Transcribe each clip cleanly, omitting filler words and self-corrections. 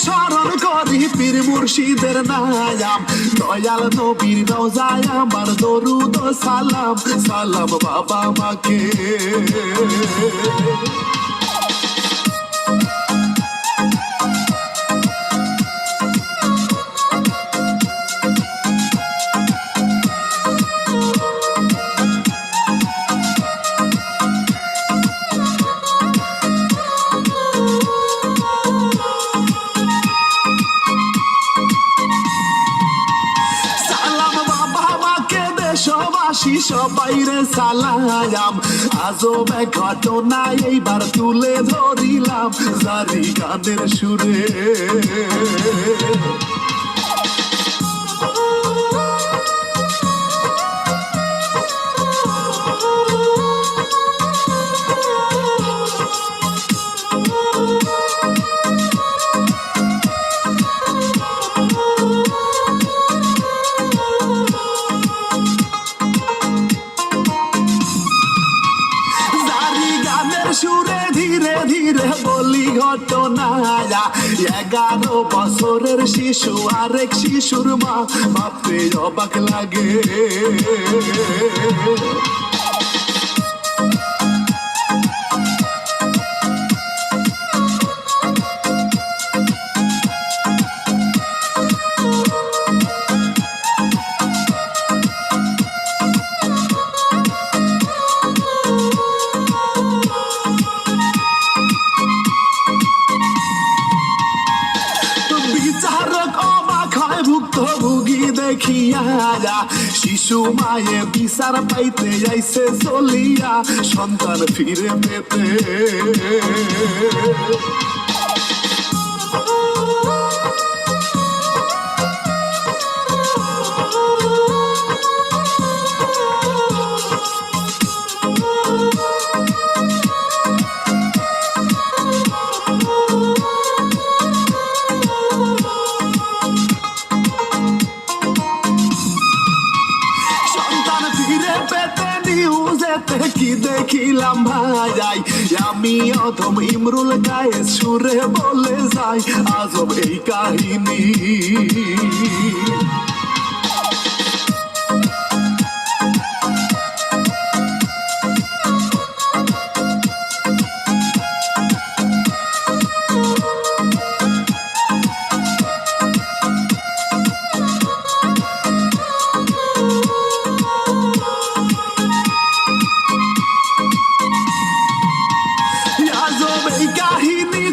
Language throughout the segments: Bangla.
স্মরণ করি পীর মুর্শিদের নাম, দয়াল নবীর রওজায় আমার দরুদ ও সালাম, সালাম বাবা মাকে। সবাই রে সালাম, আজব এক ঘটনা এইবার তুলে ধরিলাম জারি গানের সুরে। সুরে ধীরে ধীরে বলি ঘটনা, 11 বছরের শিশু আরেক শিশুর মা, ভাবতে অবাক লাগে। ভুক্তভোগী দেখিয়া শিশু মায়ে বিচার পাইতে যাইছে চলিয়া সন্তান ফিরে পেতে। কি দেখিলাম ভাই আমি অধম ইমরুল গায়ে সুরে বলে যাই আজব এই কাহিনী।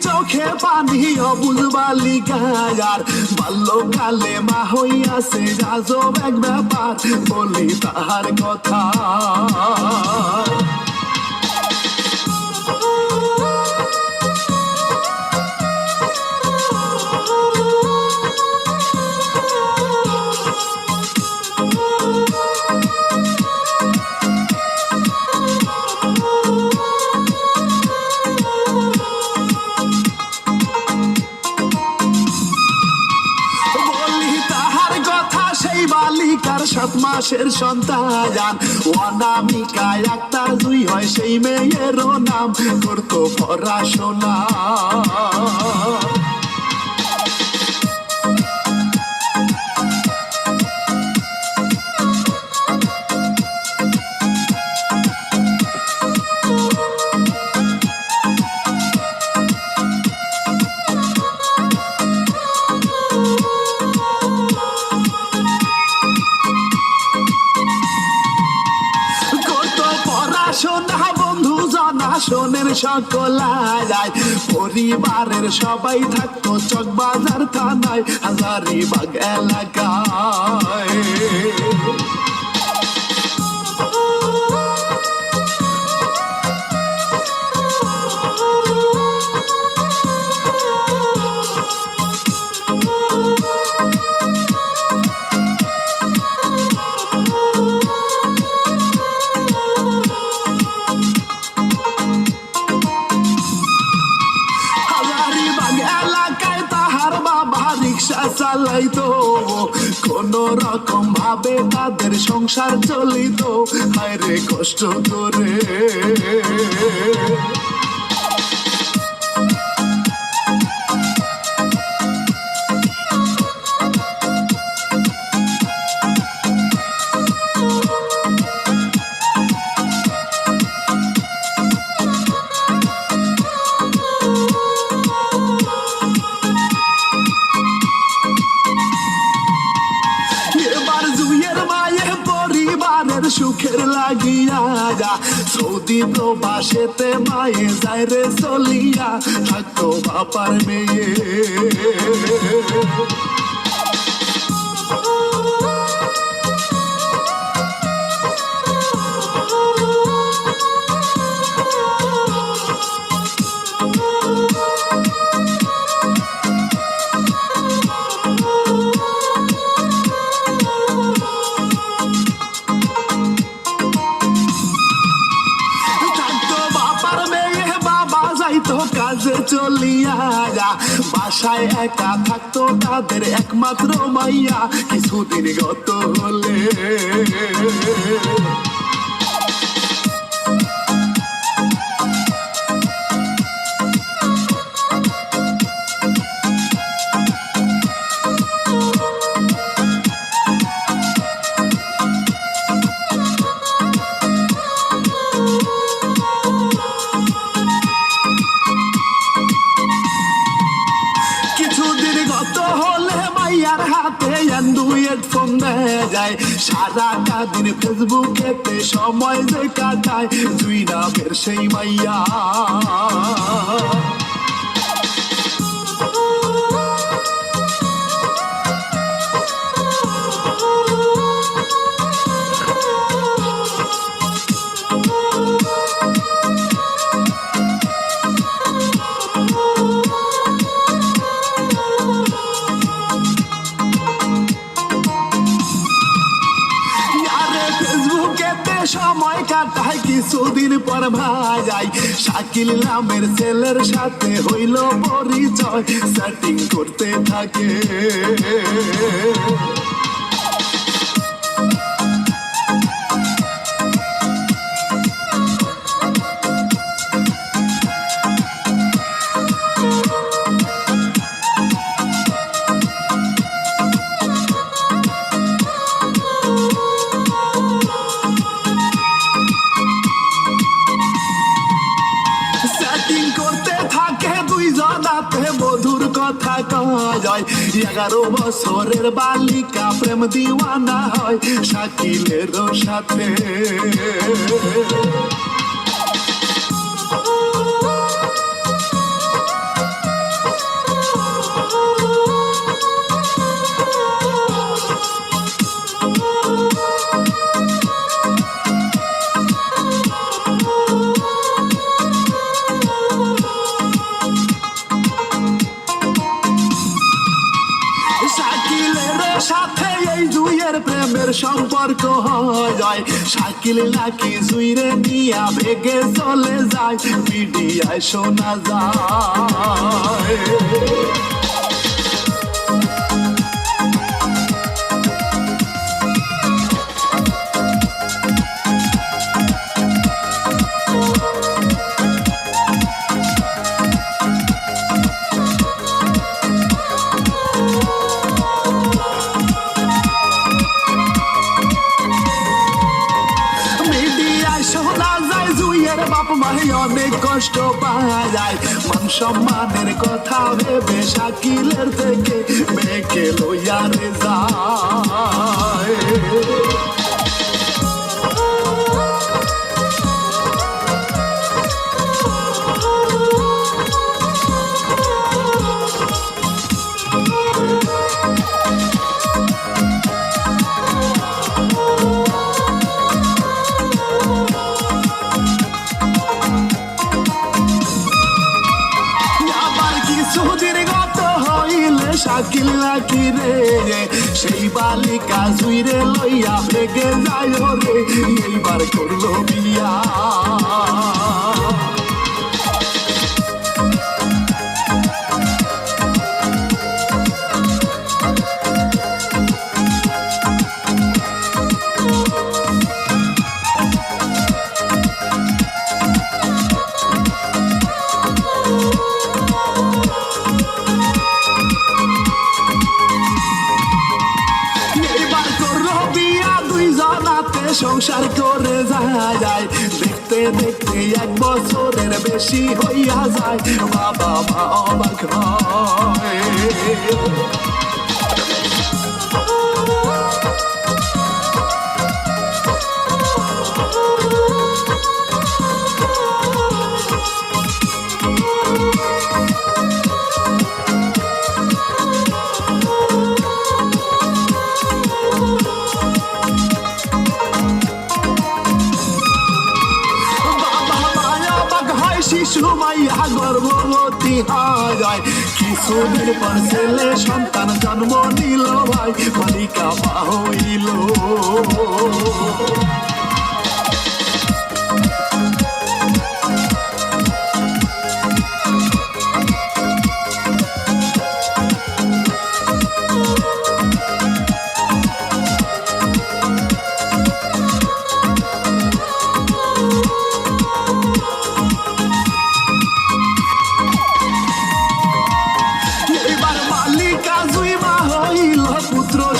চোখে পানি অবুঝ বালিকার বাল্যকালে মা হইয়াছে আজব এক ব্যাপার, বলি তাহার কথা। বালিকার 7 মাসের সন্তান অনামিকা আক্তার, 2 হয় সেই মেয়েরও নাম, করতো পড়াশোনা। বন্ধু জানা শোনের সকলায়, পরিবারের সবাই থাকতো চকবাজার থানায় হাজারীবাগ এলাকায়। চালাইতো কোন রকম ভাবে তাদের সংসার চলিত, হায় রে কষ্ট করে। সৌদি প্রবাসেতে মায়ে যায় রে চলিয়া থাকতো বাপার মেয়ে কাজে চলিয়া বাসায় একা থাকতো তাদের একমাত্র মাইয়া কিছুদিন গত হলে ফোন যায় সারাটা দিন ফেসবুকেতে সময় যে কাটায় তুই নামের সেই মাইয়া সময় কাটায় কিছুদিন পর ভাই শাকিল নামের ছেলের সাথে হইল পরিচয় সেটিং করতে থাকে মধুর কথা কয় 11 বছরের বালিকা প্রেম দিওয়ানা হয় শাকিলের সাথে সাথে এই জুইয়ের প্রেমের সম্পর্ক হয় শাকিল নাকি জুইরে নিয়া ভেগে চলে যায় মিডিয়ায় শোনা যায় অনেক কষ্ট পায় মান সম্মানের কথা ভেবে শাকিলের থেকে মেয়েকে লইয়া রে যায় শাকিল নাকি রে সেই বালিকা জুইরে লইয়া ভেগে যায় রে এইবার করলো বিয়া সংসার করে যায় দেখতে দেখতে 1 বছরের বেশি হইয়া যায় বাবা মা অবাক হয় গর্ভবতী হয় কিছুদিন পর ছেলে সন্তান জন্ম নিল ভাই বালিকা মা হইল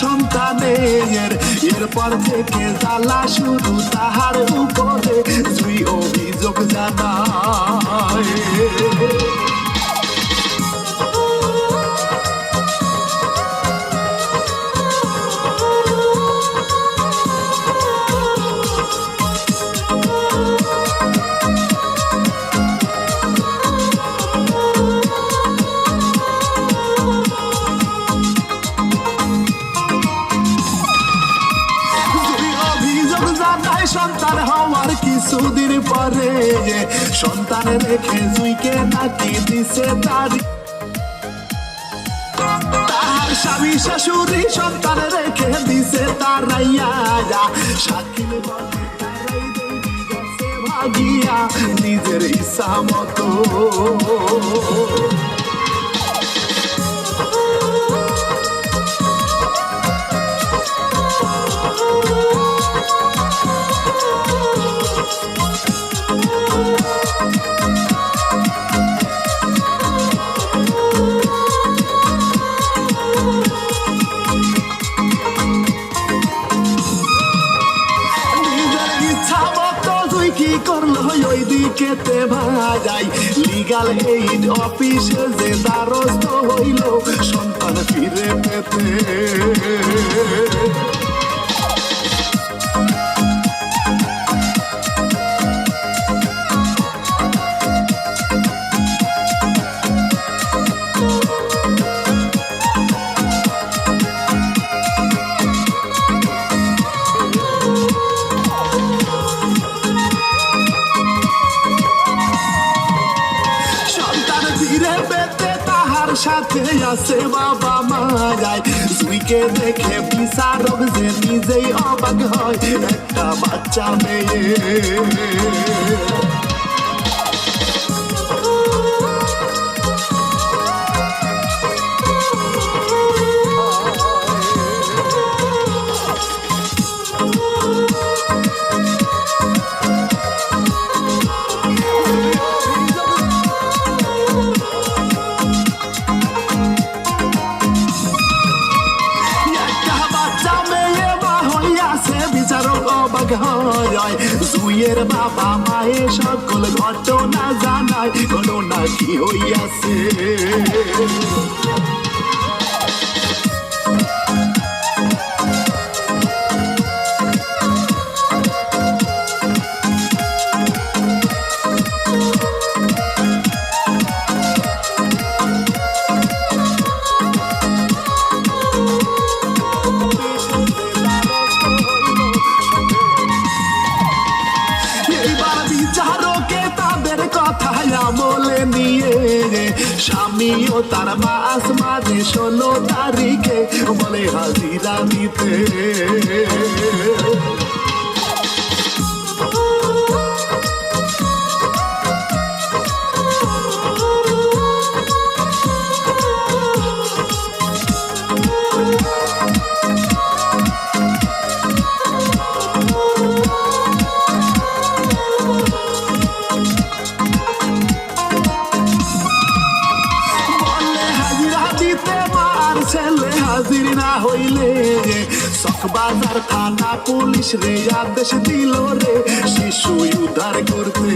সন্তানের এরপর থেকে জ্বালা শুরু তাহার উপরে জুই অভিযোগ জানায় সন্তান হওয়ার কিছুদিন পরে সন্তান রেখে জুইকে নাকি দিছে তার স্বামী শাশুড়ি সন্তান রেখে দিছে তার শাকিল ভাগিয়া নিজের ইচ্ছা মতো কি করলো ওই দিকেতে ভাজাই লিগাল এইড অফিসে যে দ্বারস্থ হইল সন্তান ফিরে পেতে সাথে আছে বাবা মা যায় জুইকে দেখে বিচারক যে নিজেই অবাক হয় একটা বাচ্চা মেয়ে জুইয়ের বাবা মায়ে সকল ঘটনা জানায় ঘটনা কি হইয়াছে বলে নিয়ে স্বামী ও তার মাস মাঝে 16 তারিখে বলে হাজিরা দিতে হাজির না হইলে চকবাজার থানা পুলিশ রে আদেশ দিল রে শিশু উদ্ধার করতে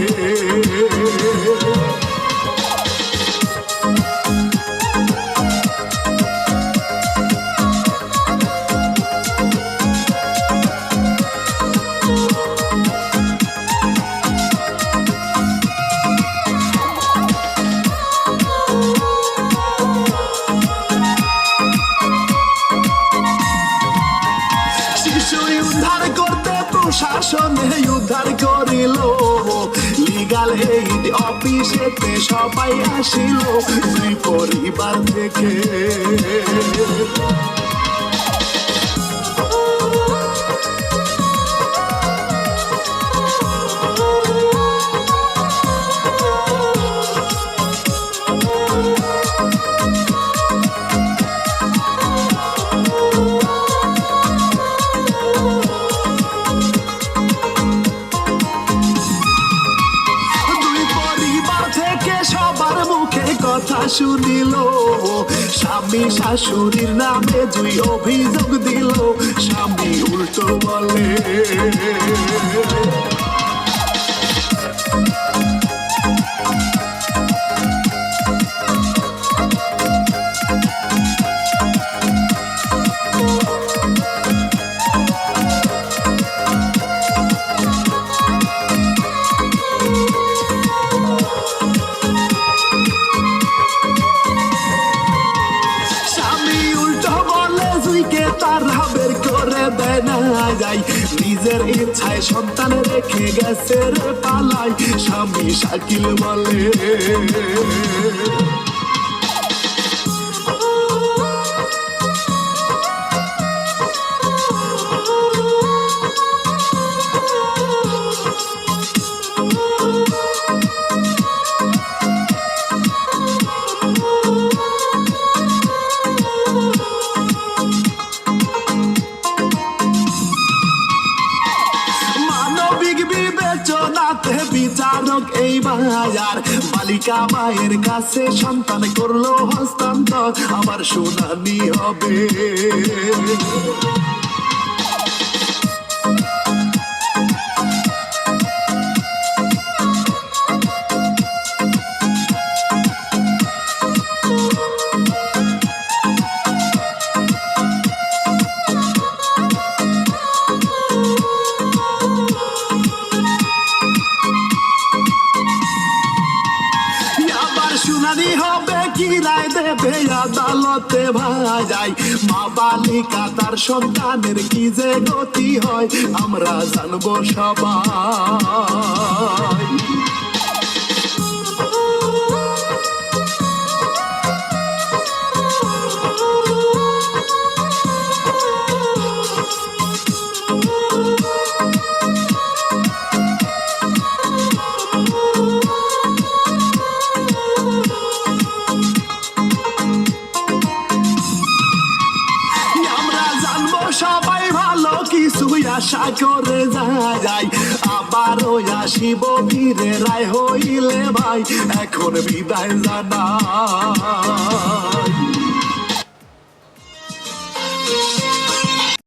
প্রশাসনে উদ্ধার করিল লিগাল এইড অফিসেতে সবাই আসিল দুই পরিবার থেকে। কথা শুনিল স্বামী শাশুড়ির নামে জুই অভিযোগ দিল, স্বামী উল্টো বলে নিজের ইচ্ছায় সন্তান রেখে গেছে রে পালাই, স্বামী শাকিল বলে বিচারক এই বাজার বালিকা মায়ের কাছে সন্তান করলো হস্তান্তর, আমার শুনানি হবে। শুনানি হবে কি রায় দেবে আদালতে ভাজাই, মা বালিকা তার সন্তানের কি যে গতি হয় আমরা জানবো সবাই। সবাই ভালো কিছু আশা করে যায়, আবারও আসিব ফিরে রায় হইলে ভাই, এখন বিদায় জানাই।